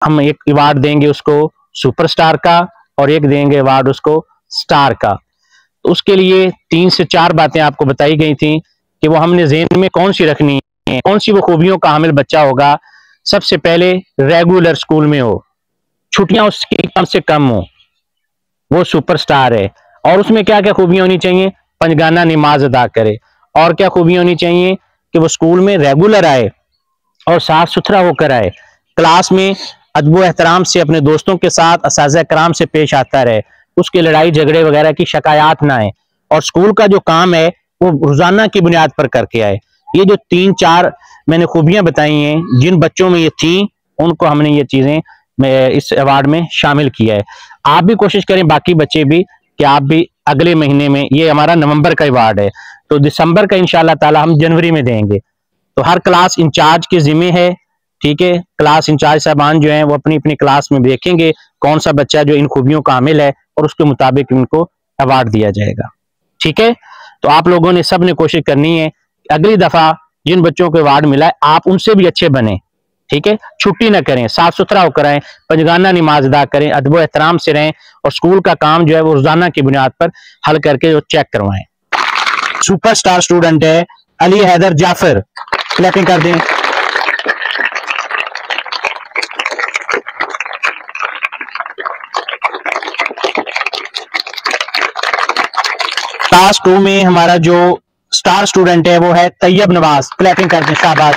हम एक अवार्ड देंगे उसको सुपरस्टार का और एक देंगे अवार्ड उसको स्टार का। तो उसके लिए 3 से 4 बातें आपको बताई गई थी कि वो हमने ज़हन में कौन सी रखनी है, कौन सी वो खूबियों का हामिल बच्चा होगा। सबसे पहले रेगुलर स्कूल में हो, छुट्टियां उसकी कम से कम हो, वो सुपरस्टार है। और उसमें क्या क्या खूबियां होनी चाहिए? पंजगाना नमाज अदा करे। और क्या खूबियां होनी चाहिए? कि वो स्कूल में रेगुलर आए और साफ सुथरा होकर आए, क्लास में अदब एहतराम से अपने दोस्तों के साथ असातिज़ा कराम से पेश आता रहे, उसके लड़ाई झगड़े वगैरह की शिकायत ना आए, और स्कूल का जो काम है वो रोजाना की बुनियाद पर करके आए। ये जो 3-4 मैंने खूबियां बताई हैं, जिन बच्चों में ये थी उनको हमने ये चीजें इस अवार्ड में शामिल किया है। आप भी कोशिश करें, बाकी बच्चे भी, कि आप भी अगले महीने में, ये हमारा नवंबर का अवार्ड है, तो दिसंबर का इंशाल्लाह ताला हम जनवरी में देंगे। तो हर क्लास इंचार्ज के जिम्मे है, ठीक है, क्लास इंचार्ज साहबान जो हैं वो अपनी अपनी क्लास में देखेंगे कौन सा बच्चा जो इन खूबियों का हामिल है और उसके मुताबिक इनको अवार्ड दिया जाएगा। ठीक है, तो आप लोगों ने सब ने कोशिश करनी है अगली दफा जिन बच्चों को अवार्ड मिला है आप उनसे भी अच्छे बने। ठीक है, छुट्टी ना करें, साफ सुथरा होकर आए, पंजगाना नमाज अदा करें, अदब एहतराम से रहें, और स्कूल का काम जो है वो रोजाना की बुनियाद पर हल करके जो चेक करवाएं। सुपरस्टार स्टूडेंट है अली हैदर जाफर, क्लैपिंग कर दें। क्लास 2 में हमारा जो स्टार स्टूडेंट है वो है तैयब नवाज, क्लैपिंग कर दें, शाबाश।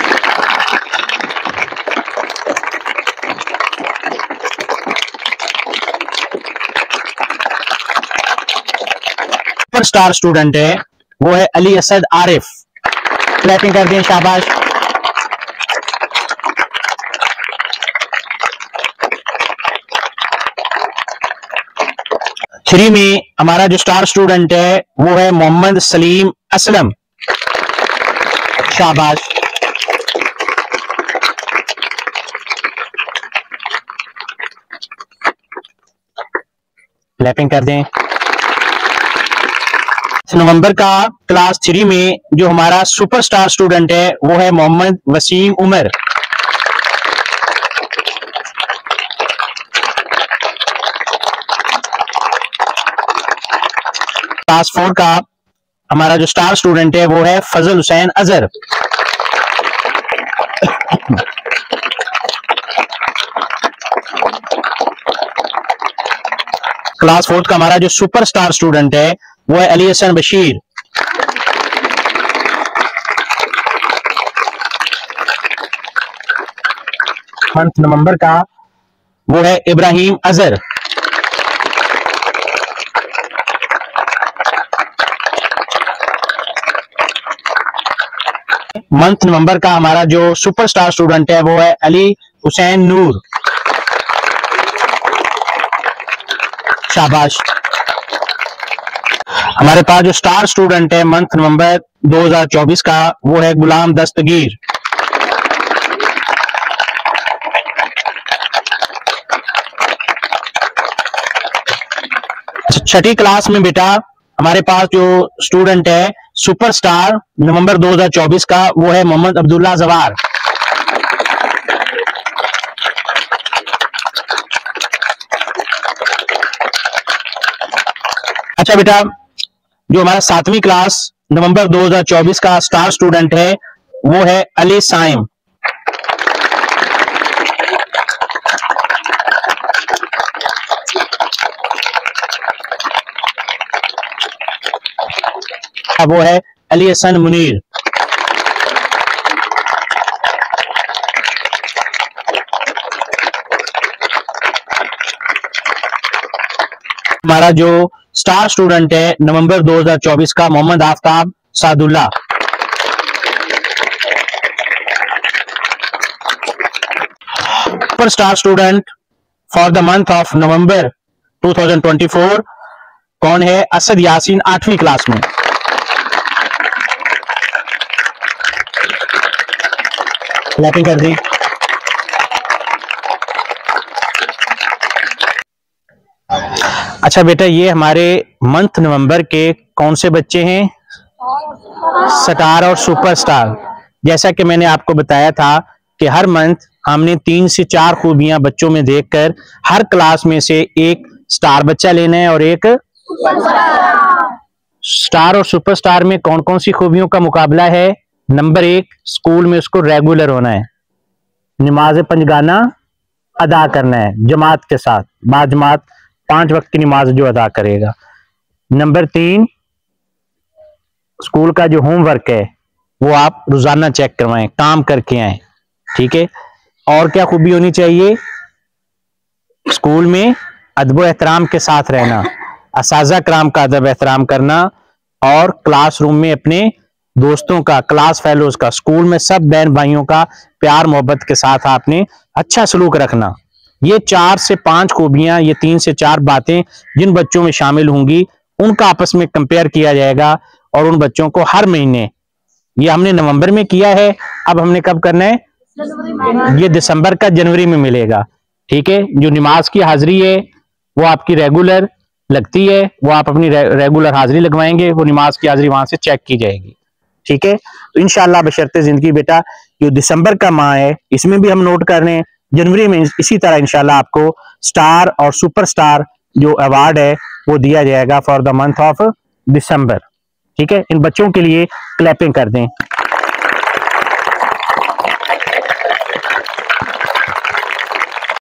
सुपर स्टार स्टूडेंट है वो है अली असद आरिफ, क्लैपिंग कर दें, शाबाश। थ्री में हमारा जो स्टार स्टूडेंट है वो है मोहम्मद सलीम असलम, शाबाश। क्लैपिंग कर दें। नवंबर का क्लास 3 में जो हमारा सुपरस्टार स्टूडेंट है वो है मोहम्मद वसीम उमर। क्लास 4 का हमारा जो स्टार स्टूडेंट है वो है फजल हुसैन अजहर। क्लास 4 का हमारा जो सुपरस्टार स्टूडेंट है वो है अली हसन बशीर। मंथ नवंबर का वो है इब्राहिम अजहर। मंथ नवंबर का हमारा जो सुपरस्टार स्टूडेंट है वो है अली हुसैन नूर, शाबाश। हमारे पास जो स्टार स्टूडेंट है मंथ नवंबर 2024 का वो है गुलाम दस्तगीर। छठी क्लास में बेटा हमारे पास जो स्टूडेंट है सुपरस्टार नवंबर 2024 का वो है मोहम्मद अब्दुल्ला जवार। अच्छा बेटा, जो हमारा 7वीं क्लास नवंबर 2024 का स्टार स्टूडेंट है वो है अली साइम। वो है अली हसन मुनीर। हमारा जो स्टार स्टूडेंट है नवंबर 2024 का Mohammad Aftab Sadulla. Super star student for the month of November 2024 कौन है? असद यासीन, 8वीं क्लास में। क्लैपिंग कर दी। अच्छा बेटा, ये हमारे मंथ नवंबर के कौन से बच्चे हैं? स्टार और सुपरस्टार। जैसा कि मैंने आपको बताया था कि हर मंथ हमने 3 से 4 खूबियां बच्चों में देखकर हर क्लास में से एक स्टार बच्चा लेना है और एक स्टार। और सुपरस्टार में कौन कौन सी खूबियों का मुकाबला है? नंबर 1, स्कूल में उसको रेगुलर होना है, नमाज पंजगाना अदा करना है जमात के साथ, बाजमात 5 वक्त की नमाज जो अदा करेगा। नंबर 3, स्कूल का जो होमवर्क है वो आप रोजाना चेक करवाएं, काम करके आए, ठीक है। और क्या खूबी होनी चाहिए? स्कूल में अदब एहतराम के साथ रहना, असाज़ा कराम का अदब एहतराम करना, और क्लासरूम में अपने दोस्तों का, क्लास फेलोज का, स्कूल में सब बहन भाइयों का प्यार मोहब्बत के साथ आपने अच्छा सलूक रखना। ये 4 से 5 खूबियां, ये 3 से 4 बातें जिन बच्चों में शामिल होंगी उनका आपस में कंपेयर किया जाएगा और उन बच्चों को हर महीने, ये हमने नवंबर में किया है, अब हमने कब करना है? ये दिसंबर का जनवरी में मिलेगा, ठीक है। जो नमाज की हाजिरी है वो आपकी रेगुलर लगती है, वो आप अपनी रेगुलर हाजिरी लगवाएंगे, वो नमाज की हाजिरी वहां से चेक की जाएगी, ठीक है। तो इंशाल्लाह बशर्ते जिंदगी बेटा, जो दिसंबर का माह है इसमें भी हम नोट कर रहे हैं, जनवरी में इसी तरह इंशाल्लाह आपको स्टार और सुपरस्टार जो अवार्ड है वो दिया जाएगा for the month of December, ठीक है। इन बच्चों के लिए क्लैपिंग कर दें।